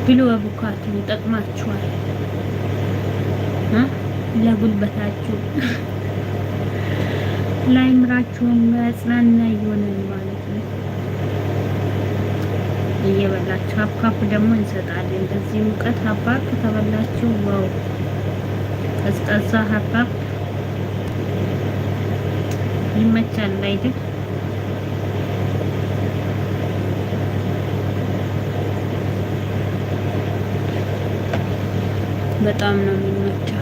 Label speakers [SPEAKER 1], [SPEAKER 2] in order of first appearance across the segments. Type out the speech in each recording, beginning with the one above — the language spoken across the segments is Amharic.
[SPEAKER 1] ብሉ አቡካቱ ይጠቅማችኋል ለጉልበታችሁ ላይምራችሁም ያጽናና ይሆናል ማለት ነው። እየበላችሁ ሀብካፕ ደግሞ እንሰጣለን። በዚህ ሙቀት ሀብካፕ ከበላችሁ ዋው ቀዝቃዛ ሀብካፕ ይመቻል አይደል? በጣም ነው የሚመቸው።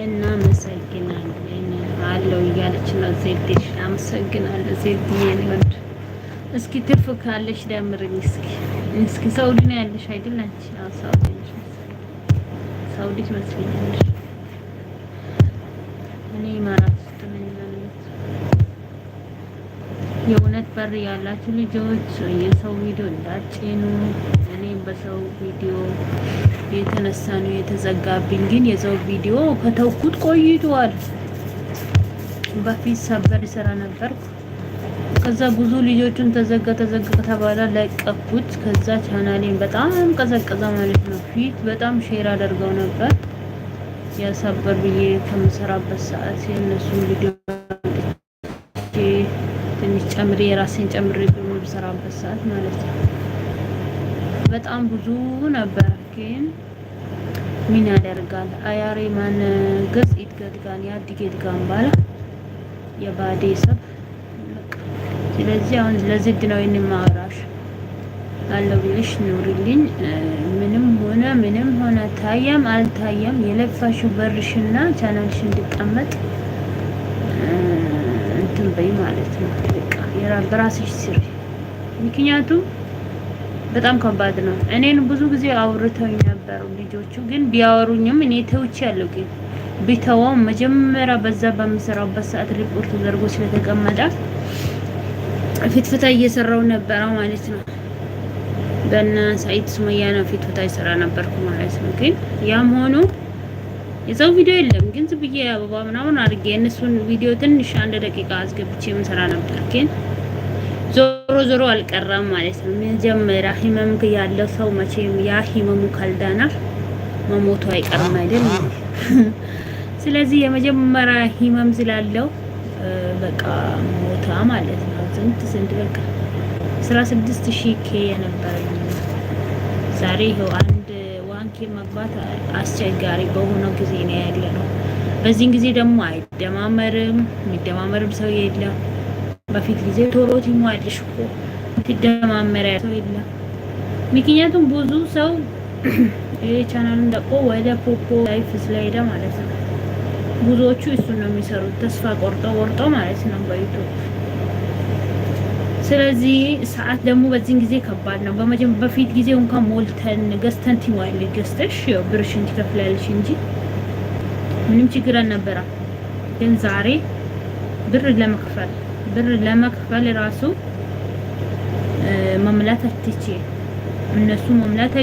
[SPEAKER 1] እናመሰግናለን አለው እያለች ነው ዜድሽ። አመሰግናለሁ ዜድዬ ነው። እስኪ ትርፍ ካለሽ ደምርኝ እስኪ ሳውዲ ነው ያለሽ አይደል አንቺ? አዎ ሳውዲ ነሽ። ሳውዲ ትመስለኛለሽ። እኔ ማራት የእውነት በር ያላችሁ ልጆች የሰው ቪዲዮ እንዳትጭኑ። እኔ በሰው ቪዲዮ የተነሳ ነው የተዘጋብኝ፣ ግን የሰው ቪዲዮ ከተውኩት ቆይቷል። በፊት ሰበር ይሰራ ነበርኩ። ከዛ ብዙ ልጆቹን ተዘጋ ተባለ፣ ለቀኩት። ከዛ ቻናሌን በጣም ቀዘቀዘ ማለት ነው። ፊት በጣም ሼር አደርገው ነበር ያሰበር ብዬ ከምሰራበት ሰዓት የነሱን ቪዲዮ ትንሽ ጨምሬ የራሴን ጨምሬ በምሰራበት ሰዓት ማለት ነው በጣም ብዙ ነበር። ግን ምን ያደርጋል አያሬ ማን ገጽ ይትገድጋን ያድገድጋን ባለ የባዴ ሰብ። ስለዚህ አሁን ለዝድ ነው የማወራሽ አለው ብለሽ ኑሪልኝ። ምንም ሆነ ታየም አልታየም የለፋሽው በርሽና ቻናልሽ እንድቀመጥ እንትን በይ ማለት ነው። በቃ በራስሽ ስሪ። ምክንያቱም በጣም ከባድ ነው። እኔን ብዙ ጊዜ አውርተውኝ ነበሩ ልጆቹ፣ ግን ቢያወሩኝም እኔ ተውቼ ያለው ግን ቢተዋው መጀመሪያ በዛ በምሰራበት ሰዓት ሪፖርት ተደርጎ ስለተቀመጠ ፊትፍታ እየሰራው ነበረ ማለት ነው። በእነ ሳይት ሱመያ ነው ፊትፍታ እየሰራ ነበርኩ ማለት ነው። ግን ያም ሆኖ የሰው ቪዲዮ የለም፣ ግን ዝም ብዬ አበባ ምናምን አድርጌ እነሱን ቪዲዮ ትንሽ 1 ደቂቃ አስገብቼ የምሰራ ነበር። ግን ዞሮ አልቀረም ማለት ነው። መጀመሪያ ህመም ያለው ሰው መቼም ያ ህመሙ ካልዳና መሞቱ አይቀርም አይደል? ስለዚህ የመጀመሪያ ህመም ስላለው በቃ ሞታ ማለት ነው። ስንት በቃ 16000 ኬ የነበረኝ ዛሬ ይኸው አንድ ዋንኬ መግባት አስቸጋሪ በሆነው ጊዜ ነው ያለነው። በዚህን ጊዜ ደግሞ አይደማመርም፣ የሚደማመርም ሰው የለም። በፊት ጊዜ ቶሎ ትሟልሽ እኮ ትደማመሪያ ሰው የለም። ምክንያቱም ብዙ ሰው ቻናሉን ደቆ ወደ ፖፖ ላይፍ ስለሄደ ማለት ነው። ብዙዎቹ እሱን ነው የሚሰሩት፣ ተስፋ ቆርጦ ማለት ነው በዩቲዩብ። ስለዚህ ሰዓት ደግሞ በዚህን ጊዜ ከባድ ነው። በፊት ጊዜ እንኳን ሞልተን ገዝተን ትሟል ገዝተሽ ያው ብርሽን ትከፍላለሽ እንጂ ምንም ችግር አልነበረም። ግን ዛሬ ብር ለመክፈል ራሱ መምላት አትችይ። እነሱ መምላት